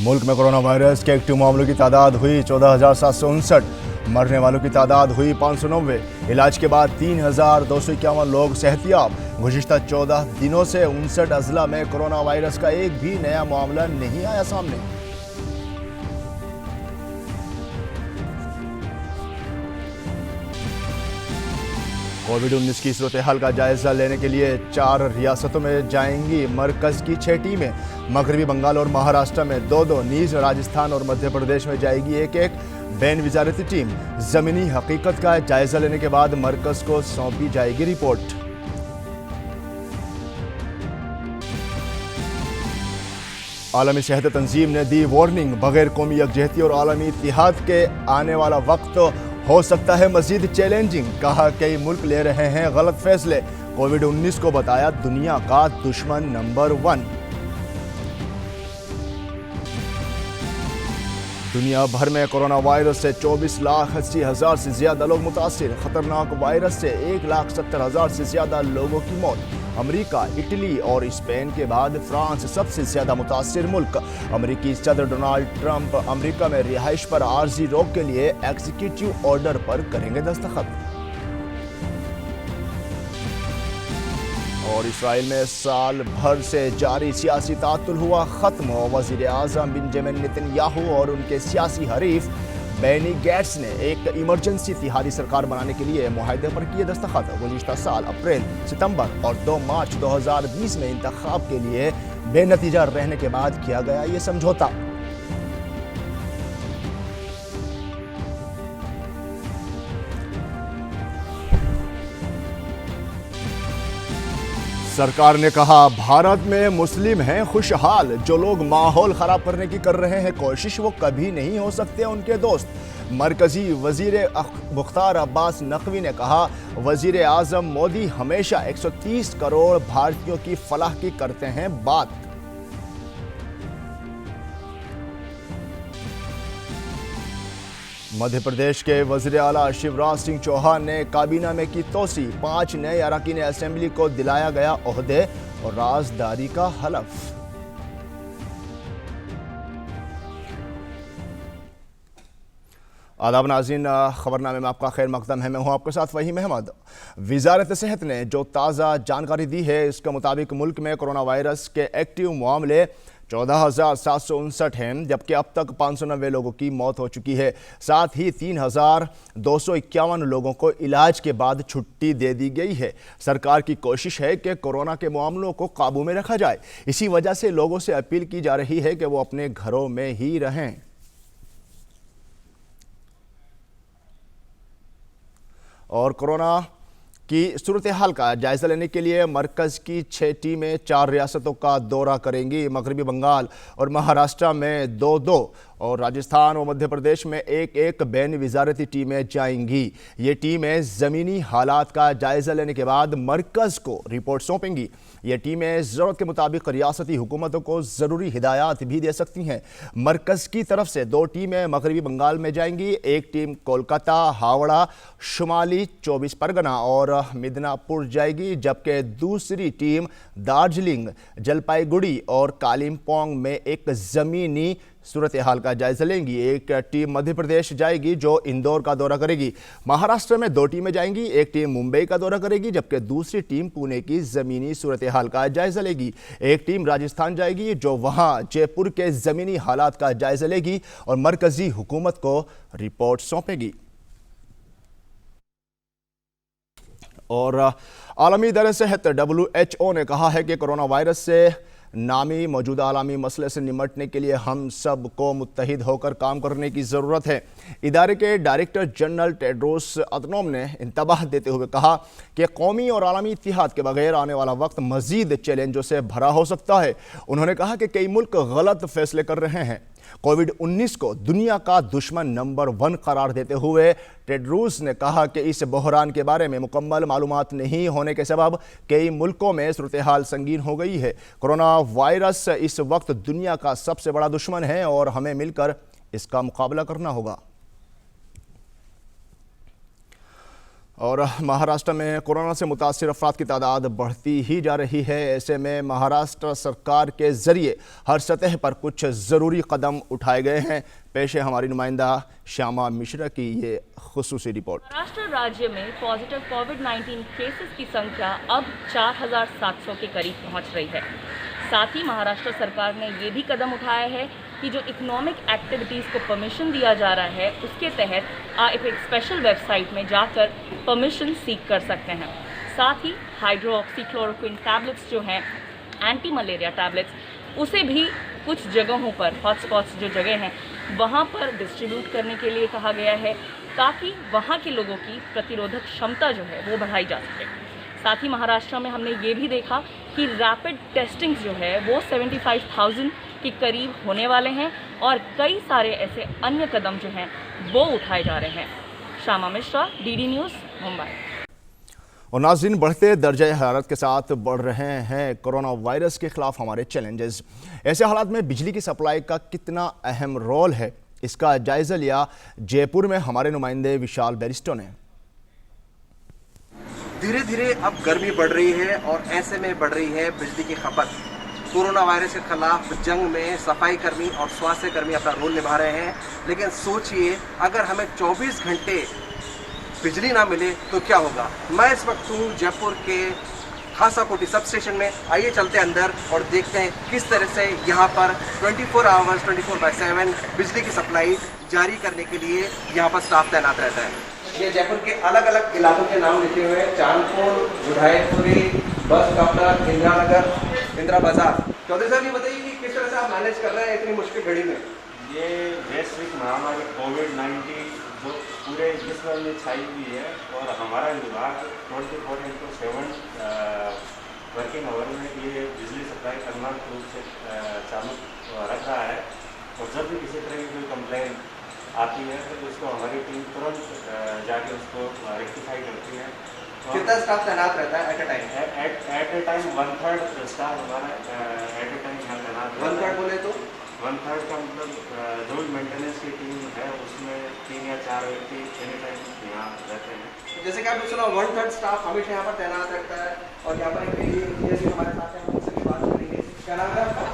मुल्क में corona virus के एक्टिव मामलों की तादाद हुई 14,759, मरने वालों की तादाद हुई 590। इलाज के बाद 3,251 लोग सेहतियाब। गुज़िश्ता 14 दिनों से 59 अजला में कोरोना वायरस का एक भी नया मामला नहीं आया सामने। कोविड-19 की सूरत हाल का जायजा लेने के लिए 4 रियासतों में जाएंगी मरकज की 6 टीमें। मगरबी बंगाल और महाराष्ट्र में 2-2, नीज राजस्थान और मध्य प्रदेश में जाएगी एक बैन विजारती टीम। जमीनी हकीकत का जायजा लेने के बाद मरकज को सौंपी जाएगी रिपोर्ट। आलमी सेहत तंजीम ने दी वार्निंग, बगैर कौमी यकजहती और आलमी इत्तेहाद के आने वाला वक्त हो सकता है मजीद चैलेंजिंग। कहा कई मुल्क ले रहे हैं गलत फैसले। कोविड-19 को बताया दुनिया का दुश्मन नंबर 1। दुनिया भर में कोरोना वायरस से 24,80,000 से ज्यादा लोग मुतासिर। खतरनाक वायरस से 1,70,000 से ज्यादा लोगों की मौत। अमेरिका, इटली और स्पेन के बाद फ्रांस सबसे ज्यादा मुतासिर मुल्क। अमेरिकी सदर डोनाल्ड ट्रंप अमेरिका में रिहाइश पर आर्जी रोक के लिए एग्जीक्यूटिव ऑर्डर पर करेंगे दस्तखत। और इसराइल में साल भर से जारी सियासी तातुल हुआ खत्म। वजीर आजम बेंजामिन नेतन्याहू और उनके सियासी हरीफ बेनी गैट्स ने एक इमरजेंसी इत्तेहादी सरकार बनाने के लिए मुआहदे पर किए दस्तखत। गुज़िश्ता साल अप्रैल, सितंबर और 2 मार्च 2020 में इंतखाब के लिए बेनतीजा रहने के बाद किया गया ये समझौता। सरकार ने कहा भारत में मुस्लिम हैं खुशहाल, जो लोग माहौल खराब करने की कर रहे हैं कोशिश वो कभी नहीं हो सकते उनके दोस्त। मरकजी वजीर मुख्तार अब्बास नकवी ने कहा वजीर आजम मोदी हमेशा 130 करोड़ भारतीयों की फलाह की करते हैं बात। मध्य प्रदेश के वज़ीर आला शिवराज सिंह चौहान ने काबीना में की तोसी। 5 नए अरकान असेंबली को दिलाया गया ओहदे और राजदारी का हलफ। आदाब नाज़रीन, खबरनामे में आपका खैर मकदम है। मैं हूं आपके साथ वहीम अहमद। वजारत सेहत ने जो ताज़ा जानकारी दी है इसके मुताबिक मुल्क में कोरोना वायरस के एक्टिव मामले 14,759 हैं, जबकि अब तक 590 लोगों की मौत हो चुकी है। साथ ही 3,251 लोगों को इलाज के बाद छुट्टी दे दी गई है। सरकार की कोशिश है कि कोरोना के मामलों को काबू में रखा जाए। इसी वजह से लोगों से अपील की जा रही है कि वो अपने घरों में ही रहें। और कोरोना की सूरत हाल का जायजा लेने के लिए मरकज़ की 6 टीमें 4 रियासतों का दौरा करेंगी। मगरबी बंगाल और महाराष्ट्र में 2-2 और राजस्थान और मध्य प्रदेश में 1-1 बैन विजारती टीमें जाएंगी। ये टीमें ज़मीनी हालात का जायजा लेने के बाद मरकज़ को रिपोर्ट सौंपेंगी। ये टीमें ज़रूरत के मुताबिक रियासती हुकूमतों को ज़रूरी हिदायत भी दे सकती हैं। मरकज़ की तरफ से 2 टीमें मगरबी बंगाल में जाएंगी। एक टीम कोलकाता, हावड़ा, शुमाली 24 परगना और मिदनापुर जाएगी, जबकि दूसरी टीम दार्जिलिंग, जलपाईगुड़ी और कालिम्पोंग में एक ज़मीनी सूरत हाल का जायजा लेंगी। एक टीम मध्य प्रदेश जाएगी जो इंदौर का दौरा करेगी। महाराष्ट्र में 2 टीमें जाएंगी। एक टीम मुंबई का दौरा करेगी, जबकि दूसरी टीम पुणे की ज़मीनी सूरत हाल का जायजा लेगी। एक टीम राजस्थान जाएगी जो वहां जयपुर के ज़मीनी हालात का जायजा लेगी और मरकजी हुकूमत को रिपोर्ट सौंपेगी। और आलमी इदारे सेहत WHO ने कहा है कि कोरोना वायरस से नामी मौजूदा आलमी मसले से निमटने के लिए हम सब को मुत्तहिद होकर काम करने की ज़रूरत है। इदारे के डायरेक्टर जनरल टेड्रोस अदनोम ने इंतबाह देते हुए कहा कि कौमी और आलमी इत्तेहाद के बगैर आने वाला वक्त मज़ीद चैलेंजों से भरा हो सकता है। उन्होंने कहा कि कई मुल्क गलत फैसले कर रहे हैं। कोविड-19 को दुनिया का दुश्मन नंबर 1 करार देते हुए टेड्रोस ने कहा कि इस बहरान के बारे में मुकम्मल मालूमात नहीं होने के सबब कई मुल्कों में सूरत हाल संगीन हो गई है। कोरोना वायरस इस वक्त दुनिया का सबसे बड़ा दुश्मन है और हमें मिलकर इसका मुकाबला करना होगा। और महाराष्ट्र में कोरोना से मुतासिर अफराद की तादाद बढ़ती ही जा रही है। ऐसे में महाराष्ट्र सरकार के जरिए हर सतह पर कुछ ज़रूरी कदम उठाए गए हैं। पेश है हमारी नुमाइंदा श्यामा मिश्रा की ये खुसूसी रिपोर्ट। महाराष्ट्र राज्य में पॉजिटिव कोविड-19 केसेस की संख्या अब 4,700 के करीब पहुंच रही है। साथ ही महाराष्ट्र सरकार ने ये भी कदम उठाया है कि जो इकोनॉमिक एक्टिविटीज़ को परमिशन दिया जा रहा है उसके तहत आप एक स्पेशल वेबसाइट में जाकर परमिशन सीख कर सकते हैं। साथ ही हाइड्रोक्सीक्लोरोक्विन टैबलेट्स जो हैं, एंटी मलेरिया टैबलेट्स, उसे भी कुछ जगहों पर, हॉटस्पॉट्स जो जगह हैं वहाँ पर डिस्ट्रीब्यूट करने के लिए कहा गया है ताकि वहाँ के लोगों की प्रतिरोधक क्षमता जो है वो बढ़ाई जा सके। साथ ही महाराष्ट्र में हमने ये भी देखा कि रैपिड टेस्टिंग जो है वो 75,000 के करीब होने वाले हैं और कई सारे ऐसे अन्य कदम जो हैं वो उठाए जा रहे हैं। Shyama Mishra, DD news, Mumbai. और नाज़रीन, बढ़ते दर्जे हरारत के साथ बढ़ रहे हैं कोरोना वायरस के खिलाफ हमारे चैलेंजेस। ऐसे हालात में बिजली की सप्लाई का कितना अहम रोल है, इसका जायजा लिया जयपुर में हमारे नुमाइंदे विशाल बैरिस्टो ने। धीरे धीरे अब गर्मी बढ़ रही है और ऐसे में बढ़ रही है बिजली की खपत। कोरोना वायरस के खिलाफ जंग में सफाई कर्मी और स्वास्थ्य कर्मी अपना रोल निभा रहे हैं, लेकिन सोचिए अगर हमें 24 घंटे बिजली ना मिले तो क्या होगा। मैं इस वक्त हूँ जयपुर के खासाकोटी सब स्टेशन में। आइए चलते अंदर और देखते हैं किस तरह से यहाँ पर 24 आवर्स 24/7 बिजली की सप्लाई जारी करने के लिए यहाँ पर स्टाफ तैनात रहता है। ये जयपुर के अलग अलग इलाकों के नाम लिखे हुए हैं: चांदपुर, बुढ़ाईपुरी, बस काउंटर, इंदिरा नगर, इंदिरा बाजार। चौधरी साहब, ये बताइए कि किस तरह से आप मैनेज कर रहे हैं इतनी मुश्किल घड़ी में। ये वैश्विक महामारी कोविड-19 जो पूरे विश्व में छाई हुई है और हमारा विभाग 24/7 वर्किंग आवर में ये बिजली सप्लाई करना रूप से चालू रख रहा है। और जब भी किसी तरह की कोई कंप्लेन आती है तो उसको हमारी टीम तुरंत जाके उसको रेक्टिफाई करती है। कितना स्टाफ तैनात रहता है at a time? At a time 1/3 staff हमारा एट ए टाइम यहाँ तैनात। 1/3 बोले तो 1/3 का मतलब जो मेंटेनेंस की टीम है उसमें 3 या 4 व्यक्ति एनी टाइम यहाँ रहते हैं। जैसे कि आपने सुना 1/3 स्टाफ हमेशा यहाँ पर तैनात रहता है। और यहाँ पर एक जैसे हमारे साथ हैं, उनसे भी बात करेंगे। क्या नाम है आपका?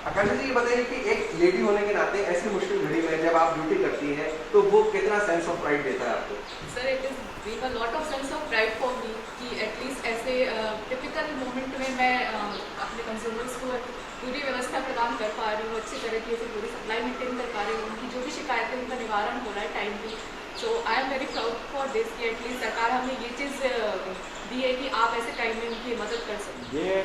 आकांक्षा जी, ये बताइए कि एक लेडी होने के नाते ऐसी मुश्किल घड़ी में जब आप ड्यूटी करती हैं तो वो कितना सेंस ऑफ प्राइड देता है आपको? Sir, it is being a lot of sense of pride for me कि एटलीस्ट ऐसे टिपिकल मोमेंट में मैं अपने कंज्यूमर्स को पूरी व्यवस्था प्रदान कर पा रही हूँ, अच्छी तरीके से पूरी सप्लाई मेंटेन कर पा रही हूँ, उनकी जो भी शिकायतें उनका निवारण हो रहा है timely. So I am very proud for this कि एटलीस्ट सरकार हमें ये चीज़ दी है कि आप ऐसे टाइम में उनकी मदद कर सकते। ये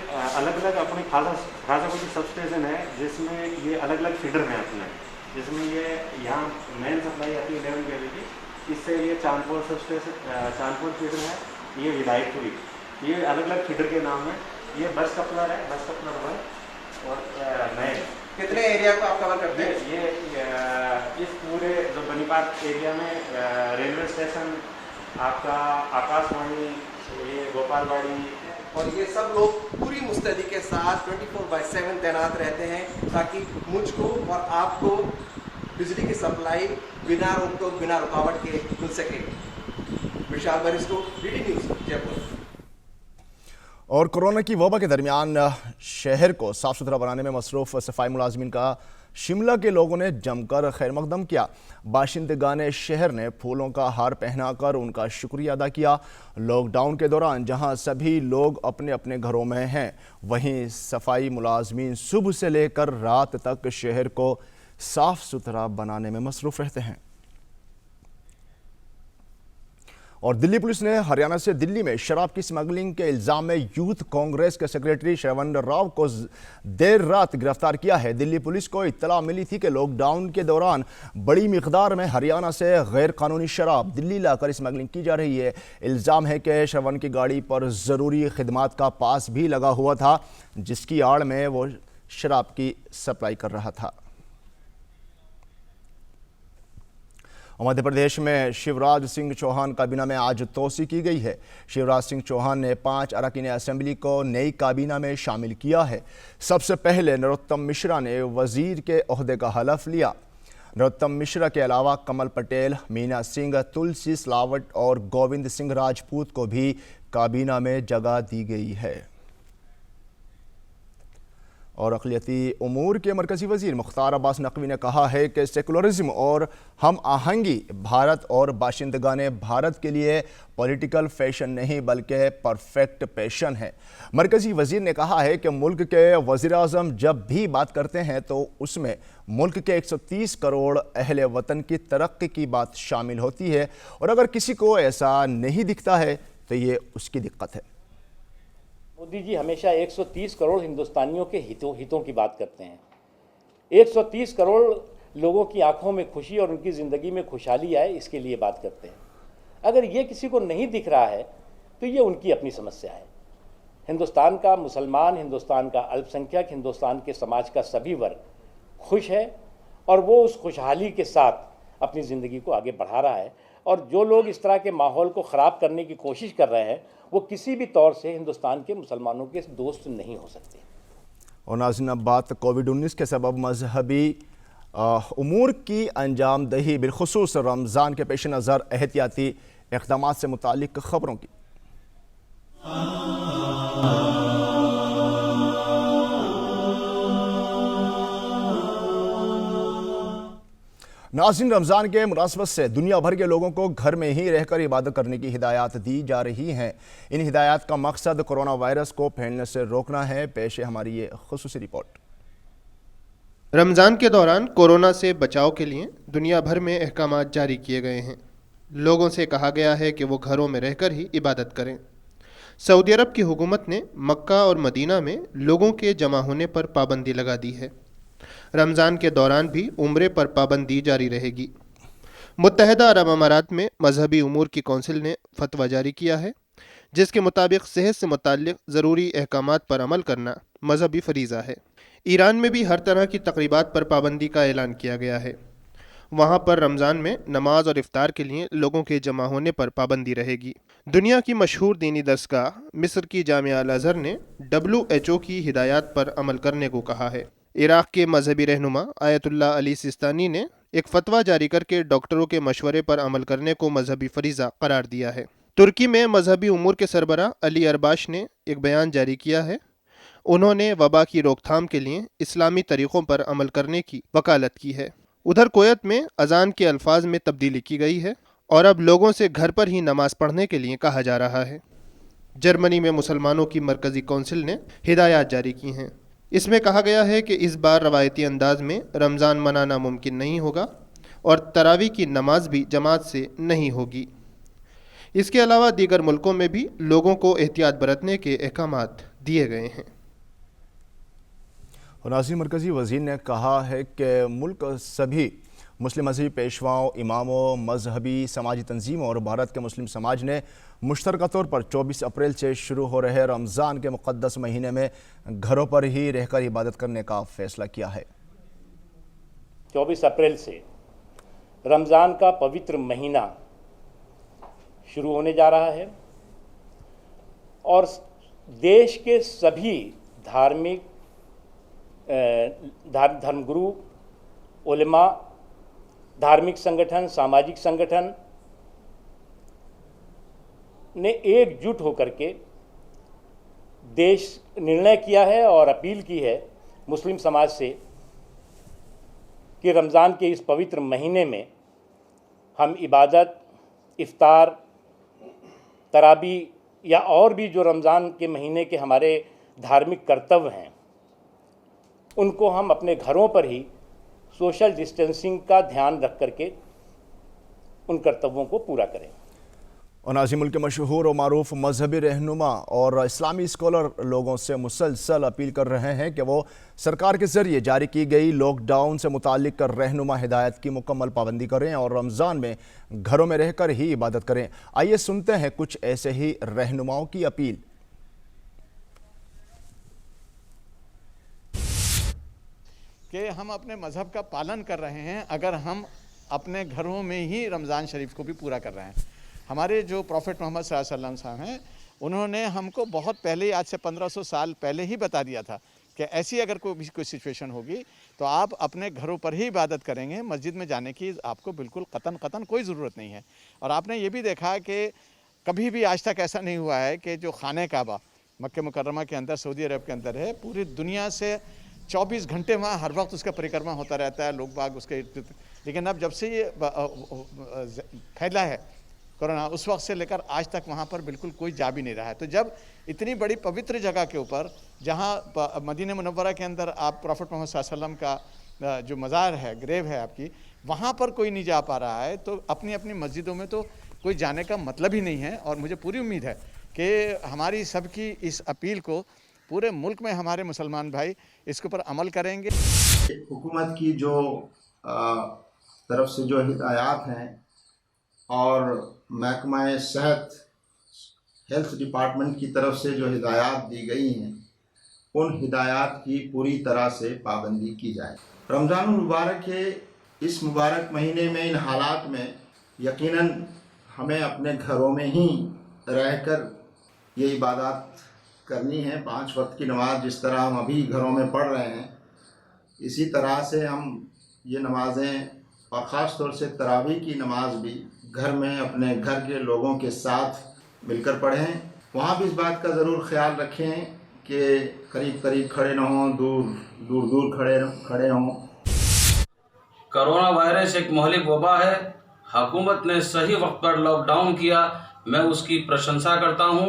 अलग अलग अपने खासाकोटी सब स्टेशन है जिसमें ये अलग अलग फीडर हैं अपने, जिसमें ये यहाँ मेन सप्लाई आती है 11 kV की। इससे ये Chandpur sub station, Chandpur feeder है, ये विधायकपुरी, ये अलग अलग फीडर के नाम है। ये बस कपलर है, बस कपलर है। और नए कितने एरिया को आप कवर करते हैं? ये इस पूरे जो बनीपात एरिया में रेलवे स्टेशन, आपका आकाशवाणी, ये गोपालवाड़ी, और ये सब लोग पूरी मुस्तैदी के साथ 24/7 तैनात रहते हैं ताकि मुझको और आपको बिजली की सप्लाई बिना रोक टोक, बिना रुकावट के मिल सके। विशाल बैरिस्टो, डीडी न्यूज़, जयपुर। और कोरोना की वबा के दरमियान शहर को साफ सुथरा बनाने में मसरूफ़ सफाई मुलाजमीन का शिमला के लोगों ने जमकर खैर मकदम किया। बाशिंदगान शहर ने फूलों का हार पहनाकर उनका शुक्रिया अदा किया। लॉकडाउन के दौरान जहां सभी लोग अपने अपने घरों में हैं, वहीं सफाई मुलाजमीन सुबह से लेकर रात तक शहर को साफ सुथरा बनाने में मसरूफ़ रहते हैं। और दिल्ली पुलिस ने हरियाणा से दिल्ली में शराब की स्मगलिंग के इल्जाम में यूथ कांग्रेस के सेक्रेटरी श्रवण राव को देर रात गिरफ्तार किया है। दिल्ली पुलिस को इत्तला मिली थी कि लॉकडाउन के दौरान बड़ी मिकदार में हरियाणा से गैर कानूनी शराब दिल्ली लाकर स्मगलिंग की जा रही है। इल्ज़ाम है कि श्रवण की गाड़ी पर ज़रूरी खिदमात का पास भी लगा हुआ था, जिसकी आड़ में वो शराब की सप्लाई कर रहा था। मध्य प्रदेश में शिवराज सिंह चौहान काबीना में आज तोसी की गई है। शिवराज सिंह चौहान ने 5 अरकान असेंबली को नई काबीना में शामिल किया है। सबसे पहले नरोत्तम मिश्रा ने वजीर के ओहदे का हलफ लिया। नरोत्तम मिश्रा के अलावा कमल पटेल, मीना सिंह, तुलसी सिलावट और गोविंद सिंह राजपूत को भी काबीना में जगह दी गई है। और अक़लियती उमूर के मरकज़ी वज़ीर मुख्तार अब्बास नकवी ने कहा है कि सेकुलरिज्म और हम आहंगी भारत और बाशिंदगाने भारत के लिए पॉलिटिकल फैशन नहीं बल्कि परफेक्ट पैशन है। मरकज़ी वज़ीर ने कहा है कि मुल्क के वज़ीर-ए-आज़म जब भी बात करते हैं तो उसमें मुल्क के 130 करोड़ अहले वतन की तरक्की की बात शामिल होती है, और अगर किसी को ऐसा नहीं दिखता है तो ये उसकी दिक्कत है। मोदी जी हमेशा 130 करोड़ हिंदुस्तानियों के हितों की बात करते हैं। 130 करोड़ लोगों की आंखों में खुशी और उनकी ज़िंदगी में खुशहाली आए, इसके लिए बात करते हैं। अगर ये किसी को नहीं दिख रहा है तो ये उनकी अपनी समस्या है। हिंदुस्तान का मुसलमान, हिंदुस्तान का अल्पसंख्यक, हिंदुस्तान के समाज का सभी वर्ग खुश है और वो उस खुशहाली के साथ अपनी ज़िंदगी को आगे बढ़ा रहा है। और जो लोग इस तरह के माहौल को ख़राब करने की कोशिश कर रहे हैं वो किसी भी तौर से हिंदुस्तान के मुसलमानों के दोस्त नहीं हो सकते। और नाज़रीन, अब बात कोविड-19 के सबब मजहबी उमूर की अंजामदही बिलखुसूस रमज़ान के पेश नज़र एहतियाती इक़दाम से मुतालिक ख़बरों की। नाज़रीन, रमज़ान के मुनासबत से दुनिया भर के लोगों को घर में ही रहकर इबादत करने की हिदायत दी जा रही हैं। इन हिदायत का मकसद कोरोना वायरस को फैलने से रोकना है। पेश है हमारी ये खुसूसी रिपोर्ट। रमज़ान के दौरान कोरोना से बचाव के लिए दुनिया भर में अहकाम जारी किए गए हैं। लोगों से कहा गया है कि वो घरों में रहकर ही इबादत करें। सऊदी अरब की हुकूमत ने मक्का और मदीना में लोगों के जमा होने पर पाबंदी लगा दी है। रमज़ान के दौरान भी उम्रे पर पाबंदी जारी रहेगी। मुत्तहदा अरब अमारात में मजहबी उमूर की कौंसिल ने फतवा जारी किया है, जिसके मुताबिक सेहत से मुताल्लिक़ ज़रूरी अहकामात पर अमल करना मजहबी फरीज़ा है। ईरान में भी हर तरह की तकरीबात पर पाबंदी का ऐलान किया गया है। वहाँ पर रमज़ान में नमाज और इफ्तार के लिए लोगों के जमा होने पर पाबंदी रहेगी। दुनिया की मशहूर दीनी दरसगाह मिस्र की जामिया अल अज़हर ने WHO की हिदायत पर अमल करने को कहा है। इराक़ के मजहबी रहनुमा आयतुल्लाह अली सिस्तानी ने एक फतवा जारी करके डॉक्टरों के मशवरे पर अमल करने को मजहबी फरीज़ा करार दिया है। तुर्की में मजहबी उमूर के सरबराह अली अरबाश ने एक बयान जारी किया है। उन्होंने वबा की रोकथाम के लिए इस्लामी तरीक़ों पर अमल करने की वकालत की है। उधर कुवैत में अजान के अल्फाज में तब्दीली की गई है और अब लोगों से घर पर ही नमाज पढ़ने के लिए कहा जा रहा है। जर्मनी में मुसलमानों की मरकज़ी कौंसिल ने हिदायत जारी की हैं। इसमें कहा गया है कि इस बार रवायती अंदाज में रमज़ान मनाना मुमकिन नहीं होगा और तरावी की नमाज भी जमात से नहीं होगी। इसके अलावा दीगर मुल्कों में भी लोगों को एहतियात बरतने के अहकामात दिए गए हैं। नाज़रीन, मरकज़ी वज़ीर ने कहा है कि मुल्क सभी मुस्लिम मजहबी पेशवाओं, इमामों, मजहबी समाजी तंजीमों और भारत के मुस्लिम समाज ने मुश्तरका तौर पर 24 अप्रैल से शुरू हो रहे रमज़ान के मुक़द्दस महीने में घरों पर ही रहकर इबादत करने का फ़ैसला किया है। 24 अप्रैल से रमज़ान का पवित्र महीना शुरू होने जा रहा है और देश के सभी धार्मिक धर्मगुरु, उलेमा, धार्मिक संगठन, सामाजिक संगठन ने एकजुट होकर के देश निर्णय किया है और अपील की है मुस्लिम समाज से कि रमज़ान के इस पवित्र महीने में हम इबादत, इफ्तार, तराबी या और भी जो रमज़ान के महीने के हमारे धार्मिक कर्तव्य हैं उनको हम अपने घरों पर ही सोशल डिस्टेंसिंग का ध्यान रख करके उन कर्तव्यों को पूरा करें। और नाज़रीन, मुल्क के मशहूर और मारूफ मजहबी रहनुमा और इस्लामी स्कॉलर लोगों से मुसलसल अपील कर रहे हैं कि वो सरकार के ज़रिए जारी की गई लॉकडाउन से मुतालिक रहनुमा हिदायत की मुकम्मल पाबंदी करें और रमज़ान में घरों में रहकर ही इबादत करें। आइए सुनते हैं कुछ ऐसे ही रहनुमाओं की अपील। कि हम अपने मज़हब का पालन कर रहे हैं अगर हम अपने घरों में ही रमज़ान शरीफ को भी पूरा कर रहे हैं। हमारे जो प्रॉफेट मोहम्मद सल्लल्लाहु अलैहि वसल्लम साहब हैं उन्होंने हमको बहुत पहले, आज से 1500 साल पहले ही बता दिया था कि ऐसी अगर कोई सिचुएशन होगी तो आप अपने घरों पर ही इबादत करेंगे, मस्जिद में जाने की आपको बिल्कुल कतन कोई ज़रूरत नहीं है। और आपने ये भी देखा कि कभी भी आज तक ऐसा नहीं हुआ है कि जो खाने काबा मक्के मुकर्रमा के अंदर सऊदी अरब के अंदर है, पूरी दुनिया से 24 घंटे वहाँ हर वक्त उसका परिक्रमा होता रहता है, लोग बाग उसके। लेकिन अब जब से ये फैला है कोरोना, उस वक्त से लेकर आज तक वहाँ पर बिल्कुल कोई जा भी नहीं रहा है। तो जब इतनी बड़ी पवित्र जगह के ऊपर, जहाँ मदीना मुनव्वरा के अंदर आप प्रॉफिट मोहम्मद सल्लल्लाहु अलैहि वसल्लम का जो मज़ार है, ग्रेव है आपकी, वहाँ पर कोई नहीं जा पा रहा है, तो अपनी अपनी मस्जिदों में तो कोई जाने का मतलब ही नहीं है। और मुझे पूरी उम्मीद है कि हमारी सबकी इस अपील को पूरे मुल्क में हमारे मुसलमान भाई इसके ऊपर अमल करेंगे। हुकूमत की जो तरफ से जो हिदायत हैं और महकमा सेहत हेल्थ डिपार्टमेंट की तरफ से जो हिदायत दी गई हैं, उन हिदायत की पूरी तरह से पाबंदी की जाए। रमज़ान मुबारक के इस मुबारक महीने में, इन हालात में यकीनन हमें अपने घरों में ही रहकर ये इबादत करनी है। 5 वक्त की नमाज जिस तरह हम अभी घरों में पढ़ रहे हैं, इसी तरह से हम ये नमाज़ें और ख़ास तौर से तरावी की नमाज भी घर में अपने घर के लोगों के साथ मिलकर पढ़ें। वहाँ भी इस बात का ज़रूर ख्याल रखें कि करीब करीब खड़े न हों, दूर दूर खड़े हों। कोरोना वायरस एक महलिक वबा है। हुकूमत ने सही वक्त पर लॉकडाउन किया, मैं उसकी प्रशंसा करता हूँ।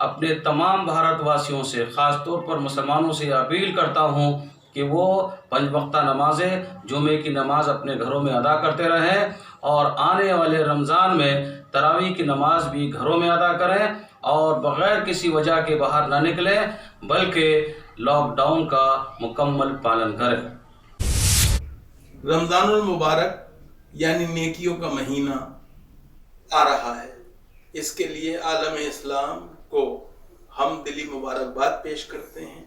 अपने तमाम भारतवासियों से, ख़ास तौर पर मुसलमानों से अपील करता हूँ कि वो 5 वक्ता नमाज़ें, जुमे की नमाज अपने घरों में अदा करते रहें और आने वाले रमज़ान में तरावी की नमाज भी घरों में अदा करें और बग़ैर किसी वजह के बाहर ना निकलें, बल्कि लॉकडाउन का मुकम्मल पालन करें। रमज़ानुल मुबारक यानी नेकियों का महीना आ रहा है। इसके लिए आलम इस्लाम को हम दिली मुबारकबाद पेश करते हैं।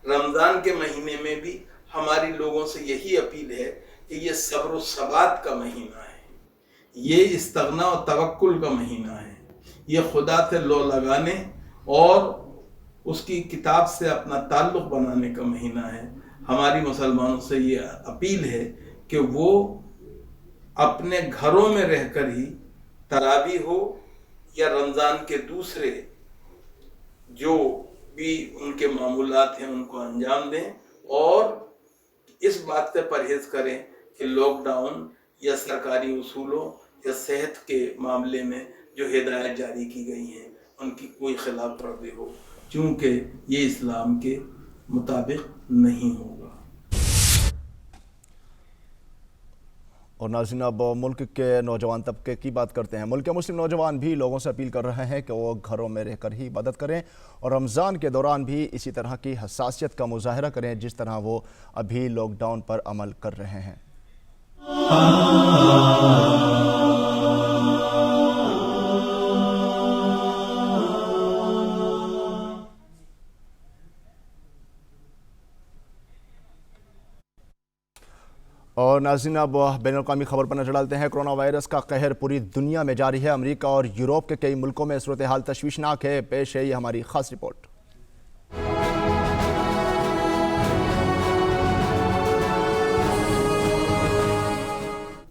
रमज़ान के महीने में भी हमारी लोगों से यही अपील है कि ये सब्र सबात का महीना है, ये इस्तगना और तवक्कुल का महीना है, ये खुदा से लो लगाने और उसकी किताब से अपना ताल्लुक़ बनाने का महीना है। हमारी मुसलमानों से ये अपील है कि वो अपने घरों में रहकर ही तरावी हो या रमज़ान के दूसरे जो भी उनके मामूलात हैं उनको अंजाम दें और इस बात से परहेज़ करें कि लॉकडाउन या सरकारी उसूलों या सेहत के मामले में जो हिदायत जारी की गई हैं उनकी कोई खिलाफ वर्जी हो, क्योंकि ये इस्लाम के मुताबिक नहीं होगा। और नाज़रीन, अब मुल्क के नौजवान तबके की बात करते हैं। मुल्क के मुस्लिम नौजवान भी लोगों से अपील कर रहे हैं कि वो घरों में रहकर ही इबादत करें और रमज़ान के दौरान भी इसी तरह की हसासियत का मुजाहरा करें जिस तरह वो अभी लॉकडाउन पर अमल कर रहे हैं। और नाज़रीन, अब बैनुल-अक़वामी खबर पर नजर डालते हैं। कोरोना वायरस का कहर पूरी दुनिया में जारी है। अमेरिका और यूरोप के कई मुल्कों में सूरत हाल तशवीशनाक है। पेश है ये हमारी खास रिपोर्ट।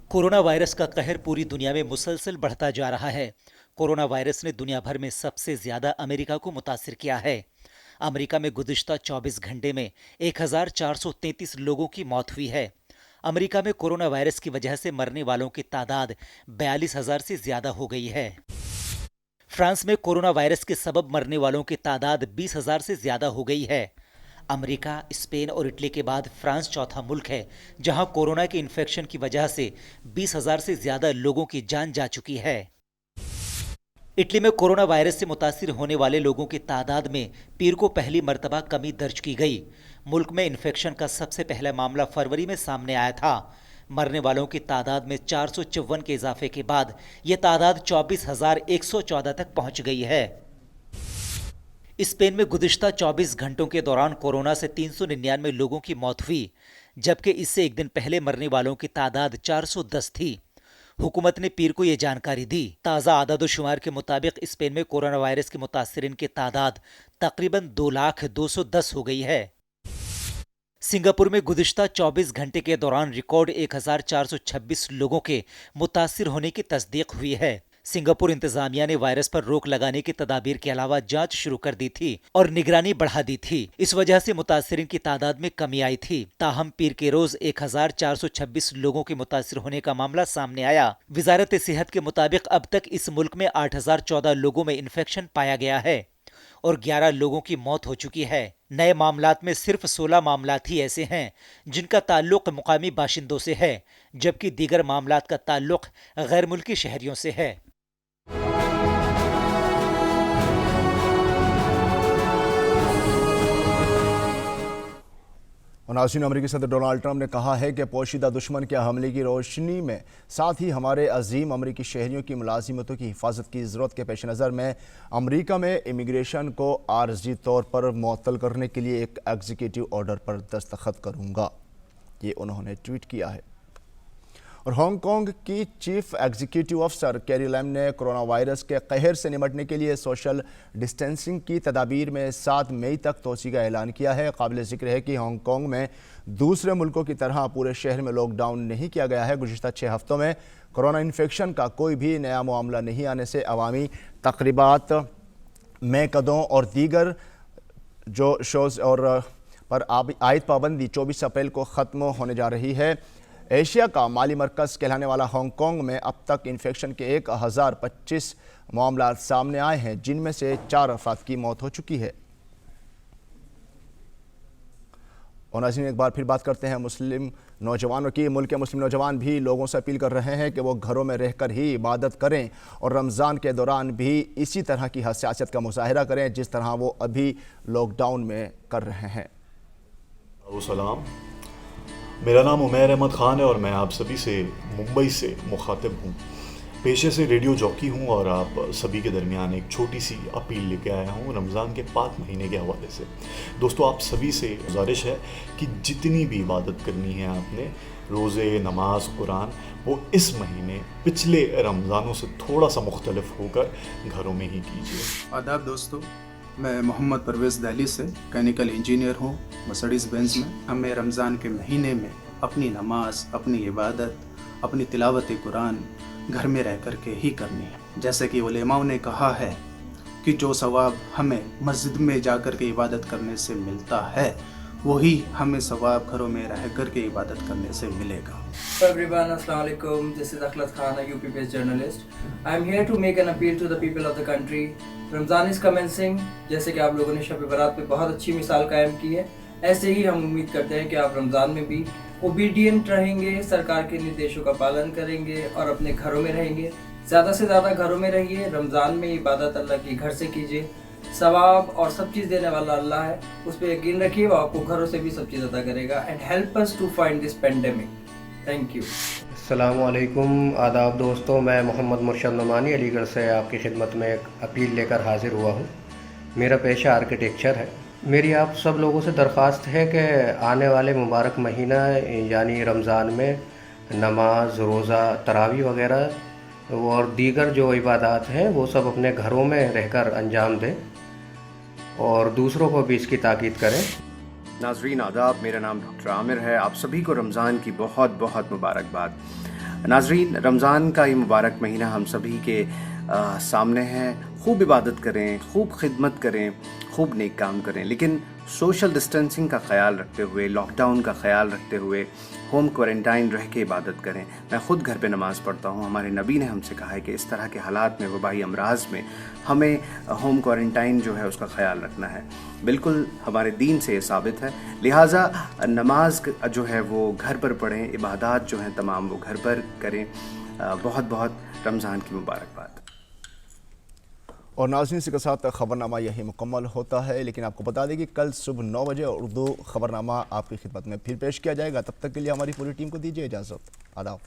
कोरोना वायरस का कहर पूरी दुनिया में मुसलसल बढ़ता जा रहा है। कोरोना वायरस ने दुनिया भर में सबसे ज्यादा अमेरिका को मुतासिर किया है। अमेरिका में गुज़िश्ता 24 घंटे में 1433 लोगों की मौत हुई है। अमेरिका में कोरोना वायरस की वजह से मरने वालों की तादाद 42,000 से ज्यादा हो गई है। फ्रांस में कोरोना वायरस के सबब मरने वालों की तादाद 20,000 से ज्यादा हो गई है। अमेरिका, स्पेन और इटली के बाद फ्रांस चौथा मुल्क है जहां कोरोना के इन्फेक्शन की वजह से 20,000 से ज्यादा लोगों की जान जा चुकी है। इटली में कोरोना वायरस से मुतासिर होने वाले लोगों की तादाद में पीर को पहली मर्तबा कमी दर्ज की गई। मुल्क में इन्फेक्शन का सबसे पहला मामला फरवरी में सामने आया था। मरने वालों की तादाद में 454 के इजाफे के बाद यह तादाद 24,114 तक पहुंच गई है। स्पेन में गुज़िश्ता 24 घंटों के दौरान कोरोना से 399 लोगों की मौत हुई, जबकि इससे एक दिन पहले मरने वालों की तादाद 410 थी। हुकूमत ने पीर को यह जानकारी दी। ताज़ा आदादोशुमार के मुताबिक स्पेन में कोरोना वायरस के मुतासिरीन की तादाद तकरीबन 2,210,000 हो गई है। सिंगापुर में गुज़िश्ता 24 घंटे के दौरान रिकॉर्ड 1426 लोगों के मुतासिर होने की तस्दीक हुई है। सिंगापुर इंतजामिया ने वायरस पर रोक लगाने की तदाबीर के अलावा जांच शुरू कर दी थी और निगरानी बढ़ा दी थी। इस वजह से मुतासिरीन की तादाद में कमी आई थी। ताहम पीर के रोज 1426 लोगों के मुतासिर होने का मामला सामने आया। वजारत सेहत के मुताबिक अब तक इस मुल्क में 8014 लोगों में इन्फेक्शन पाया गया है और 11 लोगों की मौत हो चुकी है। नए मामलात में सिर्फ 16 मामलात ही ऐसे हैं जिनका ताल्लुक मुकामी बाशिंदों से है, जबकि दीगर मामलात का ताल्लुक गैर मुल्की शहरियों से है। नाज़रीन, अमेरिकी सदर डोनाल्ड ट्रंप ने कहा है कि पोशीदा दुश्मन के हमले की रोशनी में साथ ही हमारे अजीम अमेरिकी शहरियों की मुलाजिमतों की हिफाजत की ज़रूरत के पेश नज़र में अमेरिका में इमिग्रेशन को आर्जी तौर पर मुअत्तल करने के लिए एक एग्जीक्यूटिव ऑर्डर पर दस्तखत करूँगा, ये उन्होंने ट्वीट किया है। और हांगकांग की चीफ एग्जीक्यूटिव अफसर कैरी लैम ने कोरोना वायरस के कहर से निपटने के लिए सोशल डिस्टेंसिंग की तदाबीर में 7 मई तक तोसी का ऐलान किया है। काबिल ज़िक्र है कि हांगकांग में दूसरे मुल्कों की तरह पूरे शहर में लॉकडाउन नहीं किया गया है। गुज़िश्ता 6 हफ्तों में कोरोना इन्फेक्शन का कोई भी नया मामला नहीं आने से अवामी तकरीबात में कदों और दीगर जो शोज़ और पर आयद पाबंदी 24 अप्रैल को ख़त्म होने जा रही है। एशिया का माली मरकज़ कहलाने वाला हांगकांग में अब तक इन्फेक्शन के 1025 मामला सामने आए हैं, जिनमें से 4 अफराद की मौत हो चुकी है। और नाज़रीन, एक बार फिर बात करते हैं मुस्लिम नौजवानों की। मुल्क के मुस्लिम नौजवान भी लोगों से अपील कर रहे हैं कि वो घरों में रहकर ही इबादत करें और रमज़ान के दौरान भी इसी तरह की हसासियत का मुजाहिरा करें जिस तरह वो अभी लॉकडाउन में कर रहे हैं। सलाम, मेरा नाम उमैर अहमद ख़ान है और मैं आप सभी से मुंबई से मुखातिब हूँ। पेशे से रेडियो जॉकी हूँ और आप सभी के दरमियान एक छोटी सी अपील लेके आया हूँ रमज़ान के पाक महीने के हवाले से। दोस्तों, आप सभी से गुजारिश है कि जितनी भी इबादत करनी है आपने, रोज़े, नमाज, कुरान, वो इस महीने पिछले रमज़ानों से थोड़ा सा मुख्तलिफ होकर घरों में ही कीजिए। आदाब दोस्तों, मैं मोहम्मद परवेज़ दिल्ली से कैनिकल इंजीनियर हूँ मर्सिडीज़ बेंज में। हमें रमज़ान के महीने में अपनी नमाज, अपनी इबादत, अपनी तिलावत कुरान घर में रह कर के ही करनी है। जैसे कि उलेमाओं ने कहा है कि जो सवाब हमें मस्जिद में जाकर के इबादत करने से मिलता है, वही हमें सवाब घरों में रह कर के इबादत करने से मिलेगा। Everyone, Assalamu alaikum. This is Akhlat Khan, a UP-based journalist. I am here to make an appeal to the people of the country. Ramzan is commencing. जैसे कि आप लोगों ने शब बरात पे बहुत अच्छी मिसाल कायम की है, ऐसे ही हम उम्मीद करते हैं कि आप रमज़ान में भी ओबीडियंट रहेंगे, सरकार के निर्देशों का पालन करेंगे और अपने घरों में रहेंगे। ज़्यादा से ज़्यादा घरों में रहिए। रमज़ान में इबादत अल्लाह की घर से कीजिए। सवाब और सब चीज़ देने वाला अल्लाह है, उस पर यकीन रखिए, वो आपको घरों से भी सब चीज़ अदा करेगा। And help us to find this pandemic. Thank you. अस्सलामु अलैकुम, आदाब दोस्तों, मैं मोहम्मद मुर्शद नुमानी अलीगढ़ से आपकी खिदमत में एक अपील लेकर हाजिर हुआ हूँ। मेरा पेशा आर्किटेक्चर है। मेरी आप सब लोगों से दरख्वास्त है कि आने वाले मुबारक महीना यानी रमज़ान में नमाज, रोज़ा, तरावी वगैरह और दीगर जो इबादत हैं वो सब अपने घरों में रहकर अंजाम दें और दूसरों को भी इसकी ताकीद करें। नाजरीन आदाब, मेरा नाम डॉक्टर आमिर है। आप सभी को रमज़ान की बहुत बहुत मुबारकबाद। नाजरीन, रमज़ान का ये मुबारक महीना हम सभी के सामने है। खूब इबादत करें, खूब खिदमत करें, खूब नेक काम करें, लेकिन सोशल डिस्टेंसिंग का ख्याल रखते हुए, लॉकडाउन का ख्याल रखते हुए होम क्वारंटाइन रह के इबादत करें। मैं ख़ुद घर पे नमाज़ पढ़ता हूँ। हमारे नबी ने हमसे कहा है कि इस तरह के हालात में, वबाई अमराज में हमें होम क्वारंटाइन जो है उसका ख्याल रखना है। बिल्कुल हमारे दीन से ये साबित है। लिहाजा नमाज जो है वो घर पर पढ़ें, इबादत जो हैं तमाम वो घर पर करें। बहुत बहुत रमज़ान की मुबारकबाद। और नाज़रीन, इसी के साथ ख़बरनामा यही मुकम्मल होता है, लेकिन आपको बता दें कि कल सुबह 9 बजे उर्दू ख़बरनामा आपकी खिदमत में फिर पेश किया जाएगा। तब तक के लिए हमारी पूरी टीम को दीजिए इजाज़त। आदाब।